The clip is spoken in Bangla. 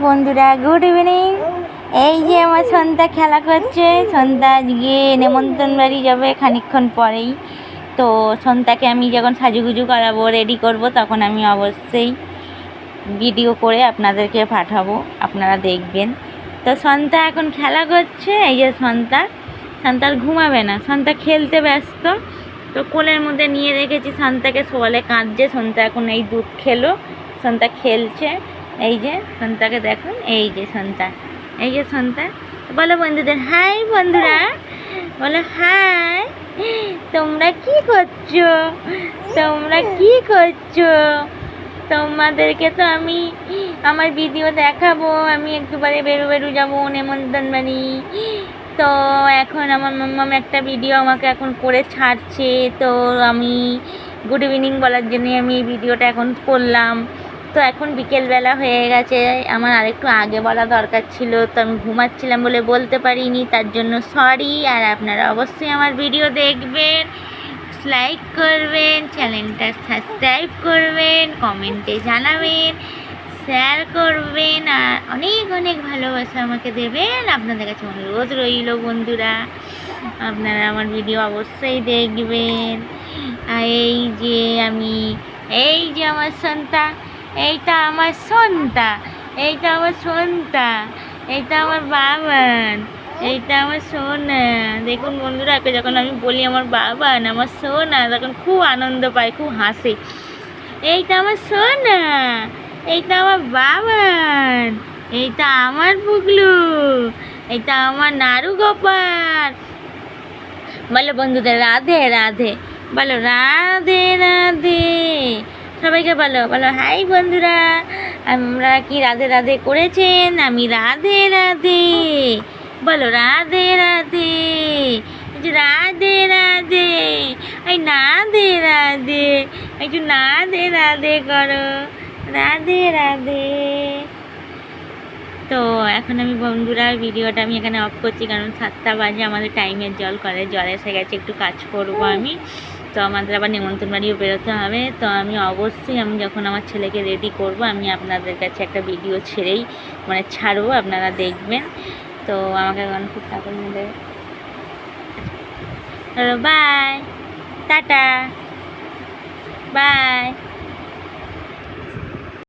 বন্ধুরা, গুড ইভিনিং। এই যে আমার সন্ধ্যা খেলা করছে। সন্ধ্যা আজকে নেমন্তন্ন বাড়ি যাবে খানিকক্ষণ পরেই। তো সন্ধ্যাকে আমি যখন সাজুগুজু করাবো, রেডি করব, তখন আমি অবশ্যই ভিডিও করে আপনাদেরকে পাঠাবো, আপনারা দেখবেন। তো সন্ধ্যা এখন খেলা করছে। এই যে সন্ধ্যা ঘুমাবে না, সন্ধ্যা খেলতে ব্যস্ত। তো কোলের মধ্যে নিয়ে রেখেছি সন্ধ্যাকে, সকালে কাঁদছে। সন্ধ্যা এখন এই দুধ খেলো, সন্ধ্যা খেলছে। এই যে সন্ধ্যাকে দেখুন, এই যে সন্ধ্যা, এই যে সন্ধ্যা। বলো বন্ধুদের হাই। বন্ধুরা বলো হাই। তোমরা কি করছো? তোমরা কি করছো? তোমাদেরকে তো আমি আমার ভিডিও দেখাবো। আমি একটুবারে বেরু যাবো নেমন্তন্ন বাড়ি। তো এখন আমার মাম্মাম একটা ভিডিও আমাকে এখন করে ছাড়ছে। তো আমি গুড ইভিনিং বলার জন্যে আমি এই ভিডিওটা এখন করলাম। তো এখন বিকেলবেলা হয়ে গেছে, আমার আরেকটু আগে বলা দরকার ছিল। তো আমি ঘুমাচ্ছিলাম বলে বলতে পারিনি, তার জন্য সরি। আর আপনারা অবশ্যই আমার ভিডিও দেখবেন, লাইক করবেন, চ্যানেলটা সাবস্ক্রাইব করবেন, কমেন্টে জানাবেন, শেয়ার করবেন, আর অনেক অনেক ভালোবাসা আমাকে দেবেন। আপনাদের কাছে অনুরোধ রইল বন্ধুরা, আপনারা আমার ভিডিও অবশ্যই দেখবেন। আর এই যে আমার সন্তা, এইটা আমার সন্তা, এইটা আমার সন্তা, এইটা আমার বাবান, এইটা আমার সোনা। দেখুন বন্ধুরা, যখন আমি বলি আমার বাবান, আমার সোনা, তখন খুব আনন্দ পায়, খুব হাসে। এইটা আমার সোনা, এইটা আমার বাবান, এইটা আমার পুগলু, এইটা আমার নাড়ু গোপাল। বলো বন্ধুদের রাধে রাধে, বলো রাধে রাধে। সবাইকে বলো বলো হাই বন্ধুরা। আমরা কি রাধে রাধে করেছেন? আমি রাধে রাধে। বলো রাধে রাধে, রাধে রাধে, এই রাধে রাধে, একটু রাধে রাধে করো, রাধে রাধে। তো এখন আমি বন্ধুরা ভিডিওটা আমি এখানে অফ করছি, কারণ 7টা বাজে, আমাদের টাইমের জল এসে গেছে, একটু কাজ করব আমি। তো আমাদের আবার নেমন্তন্ন বাড়িও বেরোতে হবে। তো আমি অবশ্যই যখন আমার ছেলেকে রেডি করব, আমি আপনাদের কাছে একটা ভিডিও ছাড়বো, আপনারা দেখবেন। তো আমাকে এখন খুব টাকা নিয়ে দেবে। Bye, tata, by.